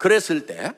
그랬을 때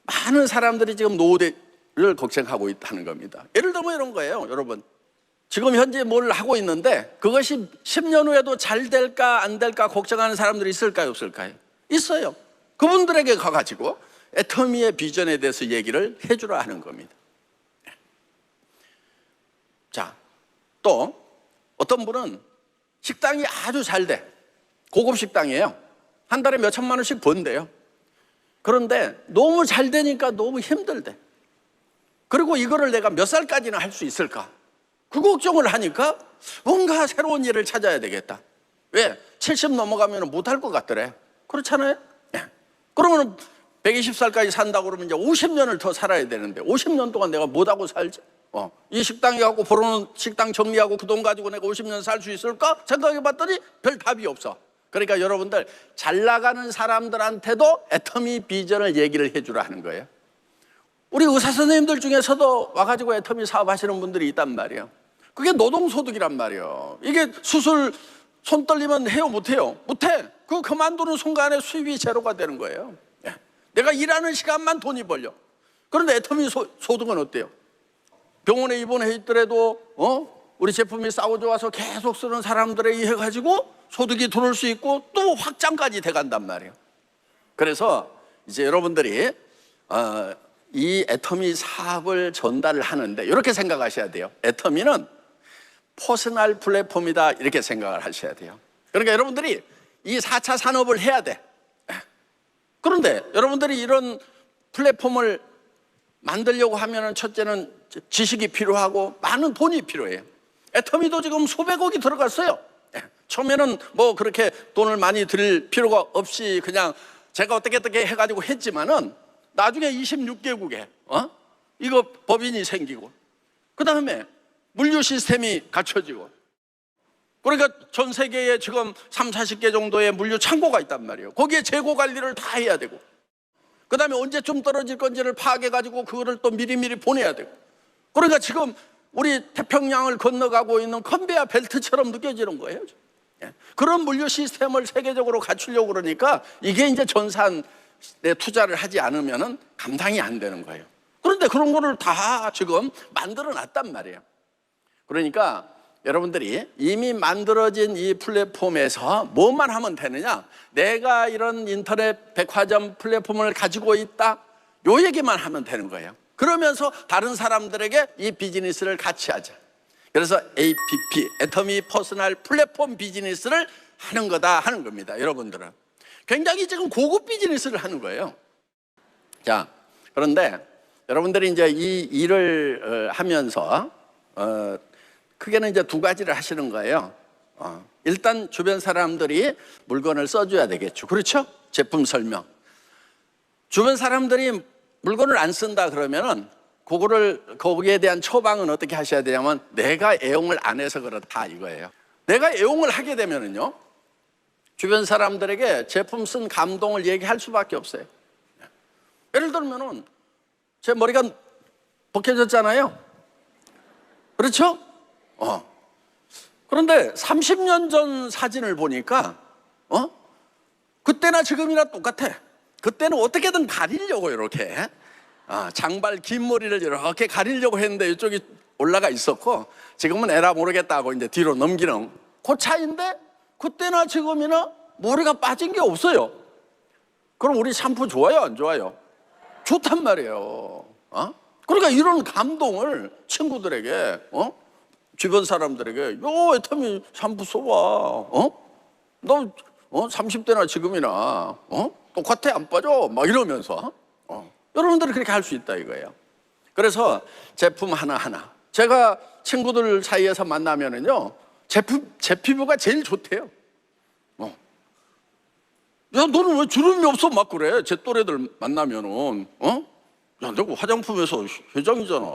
많은 사람들이 지금 노후를 걱정하고 있다는 겁니다. 예를 들면 이런 거예요, 여러분. 지금 현재 뭘 하고 있는데 그것이 10년 후에도 잘 될까 안 될까 걱정하는 사람들이 있을까요, 없을까요? 있어요. 그분들에게 가가지고 애터미의 비전에 대해서 얘기를 해주라 하는 겁니다. 자, 또 어떤 분은 식당이 아주 잘 돼. 고급 식당이에요. 한 달에 몇 천만 원씩 번대요. 그런데 너무 잘 되니까 너무 힘들대. 그리고 이거를 내가 몇 살까지는 할 수 있을까? 그 걱정을 하니까 뭔가 새로운 일을 찾아야 되겠다. 왜? 70 넘어가면 못할 것 같더래. 그렇잖아요? 그러면 120살까지 산다고 그러면 이제 50년을 더 살아야 되는데 50년 동안 내가 못하고 살지? 이 식당에 가고 벌어놓은 식당 정리하고 그 돈 가지고 내가 50년 살 수 있을까? 생각해 봤더니 별 답이 없어. 그러니까 여러분들 잘 나가는 사람들한테도 애터미 비전을 얘기를 해주라 하는 거예요. 우리 의사 선생님들 중에서도 와가지고 애터미 사업 하시는 분들이 있단 말이에요. 그게 노동소득이란 말이에요. 이게 수술 손 떨리면 해요, 못해요? 못해. 그거 그만두는 순간에 수입이 제로가 되는 거예요. 내가 일하는 시간만 돈이 벌려. 그런데 애터미 소득은 어때요? 병원에 입원해 있더라도 우리 제품이 싸고 좋아서 계속 쓰는 사람들에 의해 가지고 소득이 들어올 수 있고 또 확장까지 돼간단 말이에요. 그래서 이제 여러분들이 이 애터미 사업을 전달을 하는데 이렇게 생각하셔야 돼요. 애터미는 퍼스널 플랫폼이다, 이렇게 생각을 하셔야 돼요. 그러니까 여러분들이 이 4차 산업을 해야 돼. 그런데 여러분들이 이런 플랫폼을 만들려고 하면은 첫째는 지식이 필요하고 많은 돈이 필요해요. 애터미도 지금 수백억이 들어갔어요. 처음에는 뭐 그렇게 돈을 많이 들일 필요가 없이 그냥 제가 어떻게 해가지고 했지만은 나중에 26개국에 이거 법인이 생기고 그 다음에 물류 시스템이 갖춰지고 그러니까 전 세계에 지금 30, 40개 정도의 물류 창고가 있단 말이에요. 거기에 재고 관리를 다 해야 되고 그 다음에 언제쯤 떨어질 건지를 파악해가지고 그거를 또 미리미리 보내야 되고 그러니까 지금 우리 태평양을 건너가고 있는 컨베이어 벨트처럼 느껴지는 거예요. 그런 물류 시스템을 세계적으로 갖추려고 그러니까 이게 이제 전산에 투자를 하지 않으면 감당이 안 되는 거예요. 그런데 그런 거를 다 지금 만들어 놨단 말이에요. 그러니까 여러분들이 이미 만들어진 이 플랫폼에서 뭐만 하면 되느냐? 내가 이런 인터넷 백화점 플랫폼을 가지고 있다, 요 얘기만 하면 되는 거예요. 그러면서 다른 사람들에게 이 비즈니스를 같이 하자. 그래서 APP, 애터미 퍼스널 플랫폼 비즈니스를 하는 거다 하는 겁니다. 여러분들은 굉장히 지금 고급 비즈니스를 하는 거예요. 자, 그런데 여러분들이 이제 이 일을 하면서 크게는 이제 두 가지를 하시는 거예요. 일단 주변 사람들이 물건을 써줘야 되겠죠. 그렇죠? 제품 설명. 주변 사람들이 물건을 안 쓴다 그러면은 거기에 대한 처방은 어떻게 하셔야 되냐면 내가 애용을 안 해서 그렇다 이거예요. 내가 애용을 하게 되면은요 주변 사람들에게 제품 쓴 감동을 얘기할 수밖에 없어요. 예를 들면은 제 머리가 벗겨졌잖아요. 그렇죠? 그런데 30년 전 사진을 보니까 그때나 지금이나 똑같아. 그때는 어떻게든 가리려고 이렇게 장발 긴 머리를 이렇게 가리려고 했는데 이쪽이 올라가 있었고 지금은 에라 모르겠다 하고 이제 뒤로 넘기는 그 차이인데 그때나 지금이나 머리가 빠진 게 없어요. 그럼 우리 샴푸 좋아요, 안 좋아요? 좋단 말이에요. 그러니까 이런 감동을 친구들에게 주변 사람들에게 애터미 샴푸 써봐. 너 30대나 지금이나 똑같아, 안 빠져? 막 이러면서 여러분들이 그렇게 할 수 있다 이거예요. 그래서 제품 하나하나 제가 친구들 사이에서 만나면은요 제 피부가 제일 좋대요. 야, 너는 왜 주름이 없어? 막 그래. 제 또래들 만나면은 야, 내가 화장품에서 회장이잖아.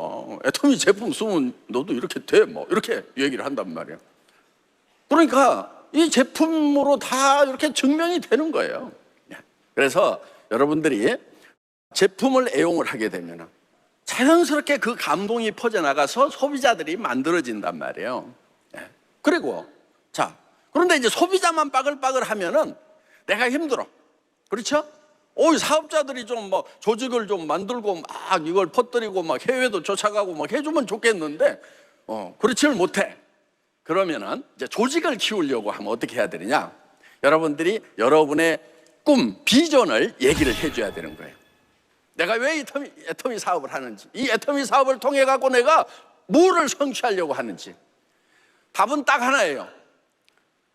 애터미 제품 쓰면 너도 이렇게 돼. 뭐 이렇게 얘기를 한단 말이야. 그러니까 이 제품으로 다 이렇게 증명이 되는 거예요. 그래서 여러분들이 제품을 애용을 하게 되면 자연스럽게 그 감동이 퍼져나가서 소비자들이 만들어진단 말이에요. 그리고 그런데 이제 소비자만 빠글빠글 하면은 내가 힘들어. 그렇죠? 사업자들이 좀 뭐 조직을 좀 만들고 막 이걸 퍼뜨리고 막 해외도 쫓아가고 막 해주면 좋겠는데, 그렇지를 못해. 그러면은 이제 조직을 키우려고 하면 어떻게 해야 되느냐? 여러분들이 여러분의 꿈, 비전을 얘기를 해줘야 되는 거예요. 내가 왜 애터미 사업을 하는지, 이 애터미 사업을 통해 갖고 내가 뭐를 성취하려고 하는지. 답은 딱 하나예요.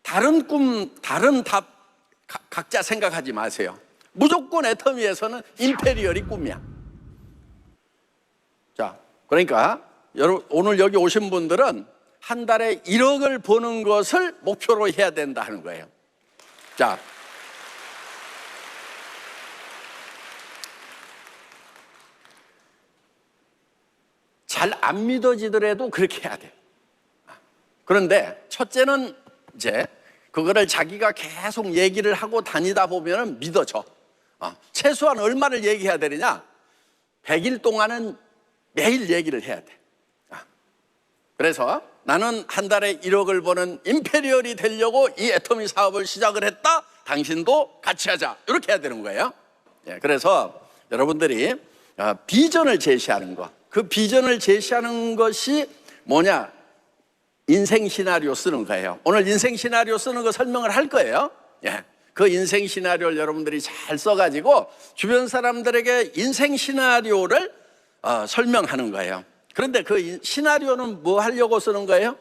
다른 꿈, 다른 답 각자 생각하지 마세요. 무조건 애터미에서는 임페리얼이 꿈이야. 자, 그러니까 여러분, 오늘 여기 오신 분들은 한 달에 1억을 버는 것을 목표로 해야 된다 하는 거예요. 자, 잘 안 믿어지더라도 그렇게 해야 돼. 그런데 첫째는 이제 그거를 자기가 계속 얘기를 하고 다니다 보면 믿어져. 최소한 얼마를 얘기해야 되느냐? 100일 동안은 매일 얘기를 해야 돼. 그래서 나는 한 달에 1억을 버는 임페리얼이 되려고 이 애터미 사업을 시작을 했다. 당신도 같이 하자. 이렇게 해야 되는 거예요. 그래서 여러분들이 비전을 제시하는 것, 그 비전을 제시하는 것이 뭐냐? 인생 시나리오 쓰는 거예요. 오늘 인생 시나리오 쓰는 거 설명을 할 거예요. 그 인생 시나리오를 여러분들이 잘 써가지고 주변 사람들에게 인생 시나리오를 설명하는 거예요. 그런데 그 시나리오는 뭐 하려고 쓰는 거예요?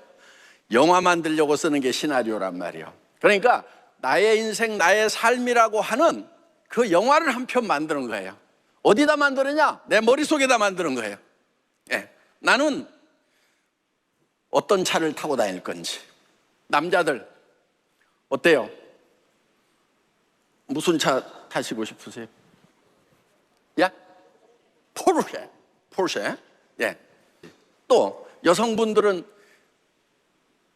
영화 만들려고 쓰는 게 시나리오란 말이에요. 그러니까 나의 인생, 나의 삶이라고 하는 그 영화를 한 편 만드는 거예요. 어디다 만드느냐? 내 머릿속에다 만드는 거예요. 나는 어떤 차를 타고 다닐 건지. 남자들 어때요? 무슨 차 타시고 싶으세요? 야? 포르쉐. 또 여성분들은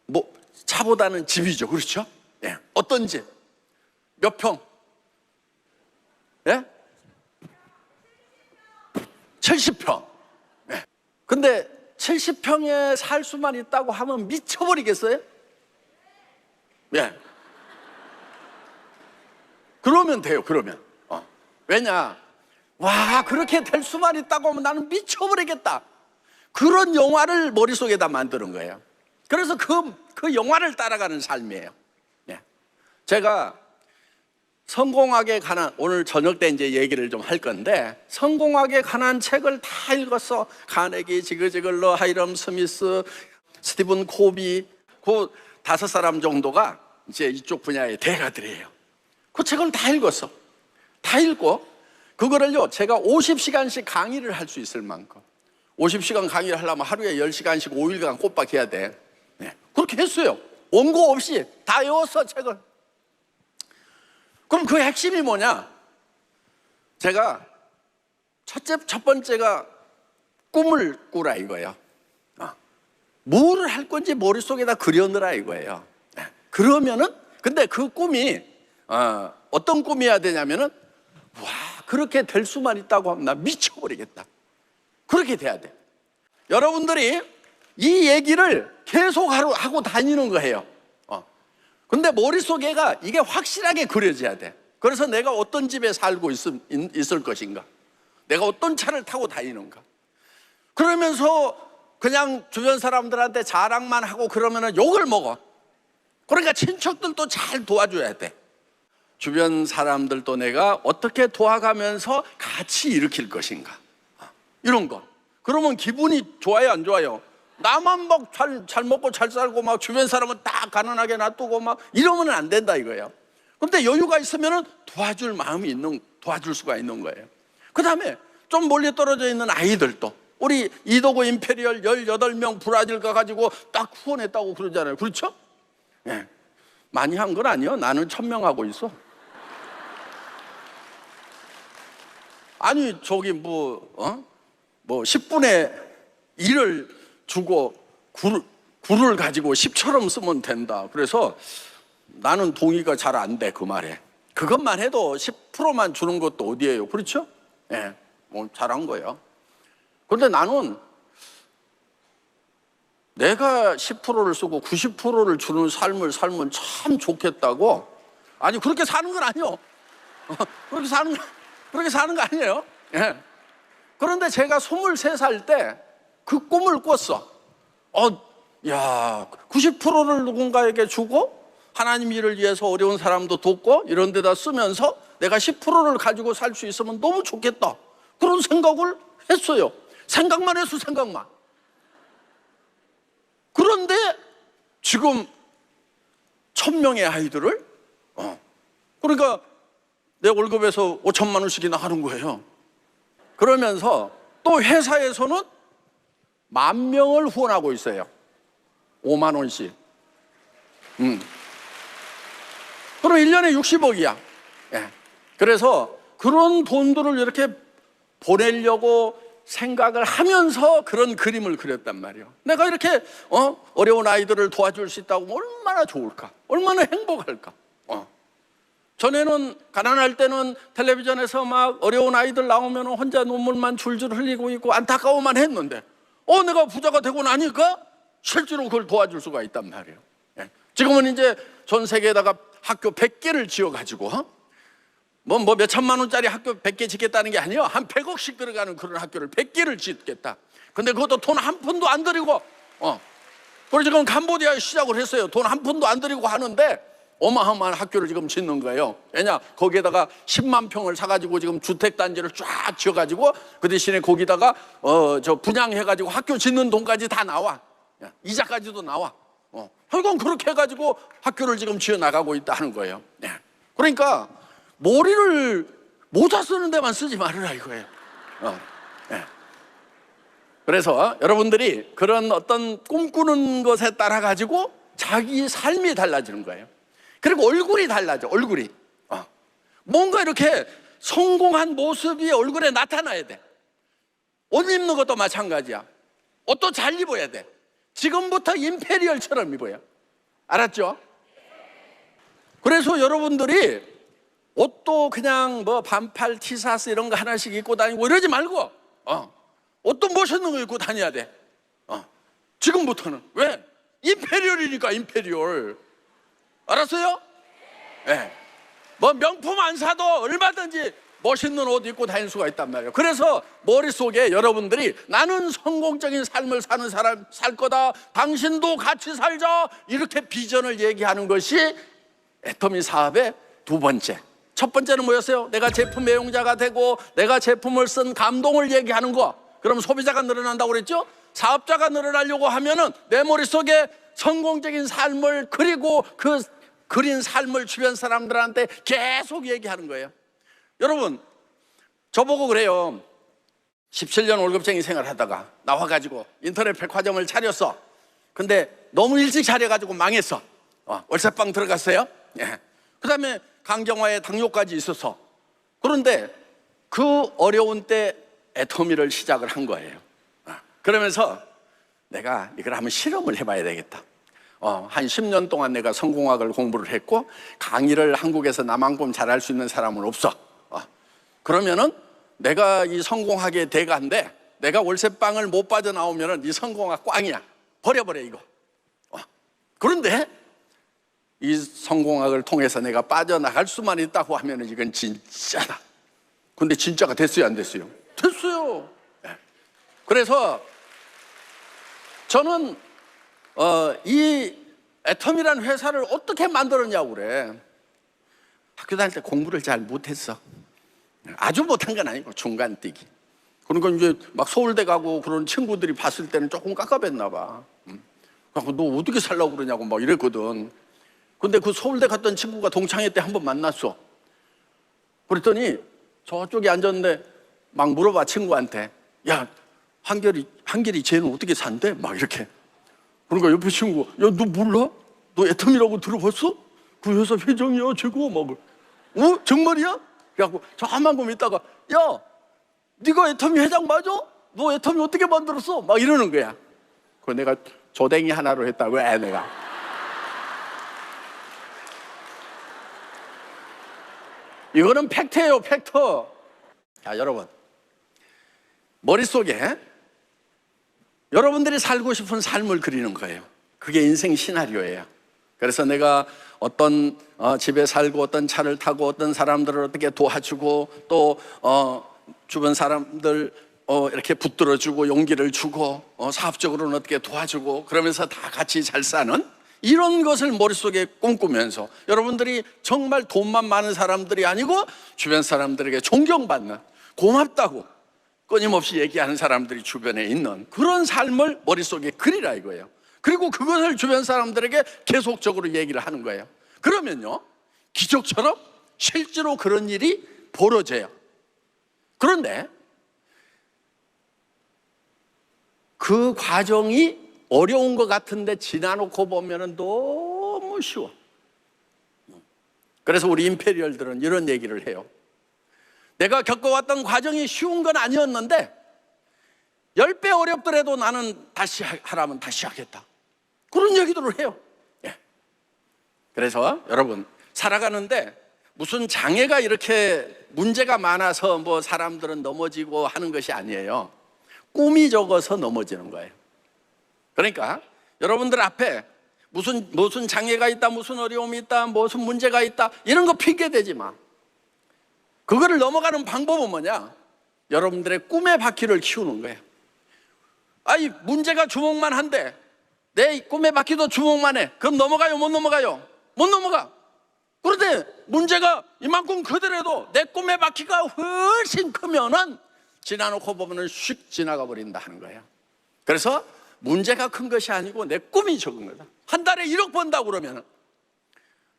뭐 차보다는 집이죠, 그렇죠? 어떤 집? 몇 평? 70평. 근데 70평에 살 수만 있다고 하면 미쳐버리겠어요? 그러면 돼요, 그러면. 왜냐? 와, 그렇게 될 수만 있다고 하면 나는 미쳐버리겠다. 그런 영화를 머릿속에다 만드는 거예요. 그래서 그 영화를 따라가는 삶이에요. 제가 성공학에 관한, 오늘 저녁 때 이제 얘기를 좀 할 건데, 성공학에 관한 책을 다 읽었어. 카네기, 지그지글러, 하이럼 스미스, 스티븐 코비, 그 5사람 정도가 이제 이쪽 분야의 대가들이에요. 그 책을 다 읽었어. 다 읽고 그거를요, 제가 50시간씩 강의를 할 수 있을 만큼, 50시간 강의를 하려면 하루에 10시간씩 5일간 꼬박 해야 돼. 그렇게 했어요. 원고 없이 다 외웠어, 책을. 그럼 그 핵심이 뭐냐? 제가 첫 번째가 꿈을 꾸라 이거예요. 뭐를 할 건지 머릿속에다 그려넣으라 이거예요. 그러면은, 근데 그 꿈이 어떤 꿈이어야 되냐면은, 와, 그렇게 될 수만 있다고 하면 나 미쳐버리겠다. 그렇게 돼야 돼. 여러분들이 이 얘기를 계속 하고 다니는 거예요. 근데 머릿속에가 이게 확실하게 그려져야 돼. 그래서 내가 어떤 집에 살고 있을 것인가, 내가 어떤 차를 타고 다니는가. 그러면서 그냥 주변 사람들한테 자랑만 하고 그러면 욕을 먹어. 그러니까 친척들도 잘 도와줘야 돼. 주변 사람들도 내가 어떻게 도와가면서 같이 일으킬 것인가, 이런 거. 그러면 기분이 좋아요, 안 좋아요? 나만 막 잘 먹고 잘 살고 막 주변 사람은 딱 가난하게 놔두고 막 이러면 안 된다 이거예요. 그런데 여유가 있으면 도와줄 수가 있는 거예요. 그 다음에 좀 멀리 떨어져 있는 아이들도, 우리 이도구 임페리얼 18명 브라질 가가지고 딱 후원했다고 그러잖아요. 그렇죠? 많이 한 건 아니에요. 나는 1000명 하고 있어. 아니 저기 뭐 10분의 1을 주고 굴을 가지고 10처럼 쓰면 된다. 그래서 나는 동의가 잘 안 돼, 그 말에. 그것만 해도 10%만 주는 것도 어디예요, 그렇죠? 뭐 잘한 거예요. 그런데 나는 내가 10%를 쓰고 90%를 주는 삶을 살면 참 좋겠다고. 아니 그렇게 사는 건 아니요. 그렇게 사는 건 그렇게 사는 거 아니에요? 예. 그런데 제가 23살 때 그 꿈을 꿨어. 야, 90%를 누군가에게 주고 하나님 일을 위해서 어려운 사람도 돕고 이런 데다 쓰면서 내가 10%를 가지고 살 수 있으면 너무 좋겠다. 그런 생각을 했어요. 생각만 했어, 생각만. 그런데 지금 1000명의 아이들을 그러니까 내 월급에서 5천만 원씩이나 하는 거예요. 그러면서 또 회사에서는 10,000명을 후원하고 있어요. 5만 원씩. 그럼 1년에 60억이야. 예. 그래서 그런 돈들을 이렇게 보내려고 생각을 하면서 그런 그림을 그렸단 말이에요. 내가 이렇게 어려운 아이들을 도와줄 수 있다고 얼마나 좋을까? 얼마나 행복할까? 전에는 가난할 때는 텔레비전에서 막 어려운 아이들 나오면 혼자 눈물만 줄줄 흘리고 있고 안타까워만 했는데 내가 부자가 되고 나니까 실제로 그걸 도와줄 수가 있단 말이에요. 예. 지금은 이제 전 세계에다가 학교 100개를 지어가지고 뭐 몇천만 원짜리 학교 100개 짓겠다는 게 아니에요. 한 100억씩 들어가는 그런 학교를 100개를 짓겠다. 근데 그것도 돈 한 푼도 안 들이고 그래서 지금 캄보디아에 시작을 했어요. 돈 한 푼도 안 들이고 하는데 어마어마한 학교를 지금 짓는 거예요. 왜냐? 거기에다가 10만 평을 사가지고 지금 주택단지를 쫙 지어가지고 그 대신에 거기다가 분양해가지고 학교 짓는 돈까지 다 나와. 이자까지도 나와. 결국은 그렇게 해가지고 학교를 지금 지어 나가고 있다는 거예요. 그러니까 머리를 모자 쓰는 데만 쓰지 말으라 이거예요. 그래서 여러분들이 그런 어떤 꿈꾸는 것에 따라 가지고 자기 삶이 달라지는 거예요. 그리고 얼굴이 달라져. 얼굴이 뭔가 이렇게 성공한 모습이 얼굴에 나타나야 돼. 옷 입는 것도 마찬가지야. 옷도 잘 입어야 돼. 지금부터 임페리얼처럼 입어요. 알았죠? 그래서 여러분들이 옷도 그냥 뭐 반팔 티셔츠 이런 거 하나씩 입고 다니고 이러지 말고 옷도 멋있는 거 입고 다녀야 돼. 지금부터는. 왜? 임페리얼이니까. 임페리얼. 알았어요? 네. 뭐 명품 안 사도 얼마든지 멋있는 옷 입고 다닐 수가 있단 말이에요. 그래서 머릿속에 여러분들이 나는 성공적인 삶을 사는 사람 살 거다, 당신도 같이 살자, 이렇게 비전을 얘기하는 것이 애터미 사업의 두 번째. 첫 번째는 뭐였어요? 내가 제품 애용자가 되고 내가 제품을 쓴 감동을 얘기하는 거. 그럼 소비자가 늘어난다고 그랬죠? 사업자가 늘어나려고 하면은 내 머릿속에 성공적인 삶을 그리고 그 그린 삶을 주변 사람들한테 계속 얘기하는 거예요. 여러분, 저보고 그래요. 17년 월급쟁이 생활하다가 나와가지고 인터넷 백화점을 차렸어. 근데 너무 일찍 차려가지고 망했어. 월세방 들어갔어요. 예. 그 다음에 강정화에 당뇨까지 있었어. 그런데 그 어려운 때 애터미를 시작을 한 거예요. 그러면서 내가 이걸 한번 실험을 해봐야 되겠다. 한 10년 동안 내가 성공학을 공부를 했고 강의를 한국에서 나만큼 잘할 수 있는 사람은 없어. 그러면은 내가 이 성공학의 대가인데 내가 월세방을 못 빠져나오면은 이 성공학 꽝이야. 버려버려 이거. 그런데 이 성공학을 통해서 내가 빠져나갈 수만 있다고 하면은 이건 진짜다. 근데 진짜가 됐어요, 안 됐어요? 됐어요. 그래서 저는 이 애터미라는 회사를 어떻게 만들었냐고 그래. 학교 다닐 때 공부를 잘 못했어. 아주 못한 건 아니고 중간 뛰기. 그러니까 이제 막 서울대 가고 그런 친구들이 봤을 때는 조금 깝깝했나 봐. 그래서 너 어떻게 살라고 그러냐고 막 이랬거든. 근데 그 서울대 갔던 친구가 동창회 때 한 번 만났어. 그랬더니 저쪽에 앉았는데 막 물어봐 친구한테. 야, 한결이 쟤는 어떻게 산대? 막 이렇게. 그러니까 옆에 친구가 야, 너 몰라? 너 애터미라고 들어봤어? 그 회사 회장이야 최고. 막 정말이야? 그래갖고 저만큼 있다가 야, 네가 애터미 회장 맞아? 너 애터미 어떻게 만들었어? 막 이러는 거야. 그거 내가 조댕이 하나로 했다. 왜 내가? 이거는 팩트예요, 팩트. 자, 여러분, 머릿속에 여러분들이 살고 싶은 삶을 그리는 거예요. 그게 인생 시나리오예요. 그래서 내가 어떤 집에 살고 어떤 차를 타고 어떤 사람들을 어떻게 도와주고 또 주변 사람들 이렇게 붙들어주고 용기를 주고 사업적으로는 어떻게 도와주고 그러면서 다 같이 잘 사는 이런 것을 머릿속에 꿈꾸면서 여러분들이 정말 돈만 많은 사람들이 아니고 주변 사람들에게 존경받는 고맙다고 끊임없이 얘기하는 사람들이 주변에 있는 그런 삶을 머릿속에 그리라 이거예요. 그리고 그것을 주변 사람들에게 계속적으로 얘기를 하는 거예요. 그러면요, 기적처럼 실제로 그런 일이 벌어져요. 그런데 그 과정이 어려운 것 같은데 지나놓고 보면 너무 쉬워. 그래서 우리 임페리얼들은 이런 얘기를 해요. 내가 겪어왔던 과정이 쉬운 건 아니었는데 10배 어렵더라도 나는 다시 하라면 다시 하겠다. 그런 얘기들을 해요. 예. 그래서 여러분 살아가는데 무슨 장애가 이렇게 문제가 많아서 뭐 사람들은 넘어지고 하는 것이 아니에요. 꿈이 적어서 넘어지는 거예요. 그러니까 여러분들 앞에 무슨 장애가 있다, 무슨 어려움이 있다, 무슨 문제가 있다 이런 거 핑계 대지 마. 그거를 넘어가는 방법은 뭐냐? 여러분들의 꿈의 바퀴를 키우는 거예요. 아니 문제가 주먹만 한데 내 꿈의 바퀴도 주먹만 해. 그럼 넘어가요? 못 넘어가요? 못 넘어가. 그런데 문제가 이만큼 크더라도 내 꿈의 바퀴가 훨씬 크면은 지나놓고 보면은 슉 지나가 버린다 하는 거예요. 그래서 문제가 큰 것이 아니고 내 꿈이 적은 거다. 한 달에 1억 번다고 그러면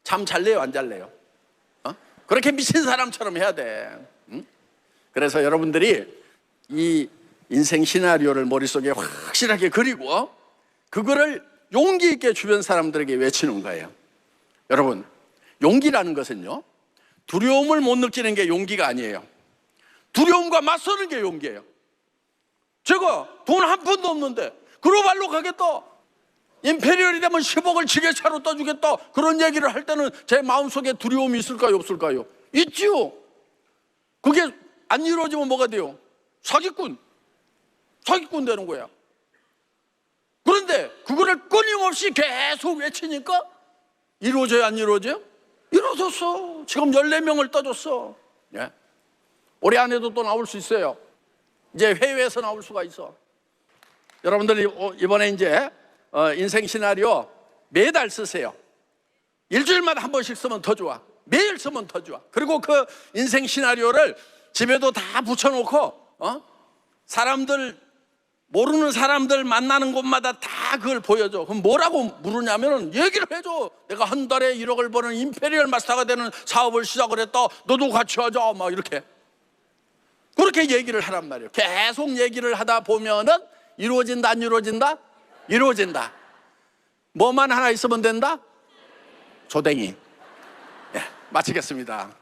잠 잘래요? 안 잘래요? 그렇게 미친 사람처럼 해야 돼. 그래서 여러분들이 이 인생 시나리오를 머릿속에 확실하게 그리고 그거를 용기 있게 주변 사람들에게 외치는 거예요. 여러분, 용기라는 것은요, 두려움을 못 느끼는 게 용기가 아니에요. 두려움과 맞서는 게 용기예요. 제가 돈 한 푼도 없는데 글로벌로 가겠다, 임페리얼이 되면 10억을 지게차로 떠주겠다, 그런 얘기를 할 때는 제 마음속에 두려움이 있을까요? 없을까요? 있지요. 그게 안 이루어지면 뭐가 돼요? 사기꾼 되는 거야. 그런데 그거를 끊임없이 계속 외치니까 이루어져요? 안 이루어져요? 이루어졌어. 지금 14명을 떠줬어. 예. 올해 안에도 또 나올 수 있어요. 이제 해외에서 나올 수가 있어. 여러분들이 이번에 이제 인생 시나리오 매달 쓰세요. 일주일마다 한 번씩 쓰면 더 좋아. 매일 쓰면 더 좋아. 그리고 그 인생 시나리오를 집에도 다 붙여놓고 사람들, 모르는 사람들 만나는 곳마다 다 그걸 보여줘. 그럼 뭐라고 물으냐면은 얘기를 해줘. 내가 한 달에 1억을 버는 임페리얼 마스터가 되는 사업을 시작을 했다. 너도 같이 하자. 막 이렇게. 그렇게 얘기를 하란 말이에요. 계속 얘기를 하다 보면은 이루어진다, 안 이루어진다? 이루어진다. 뭐만 하나 있으면 된다? 조댕이. 예, 마치겠습니다.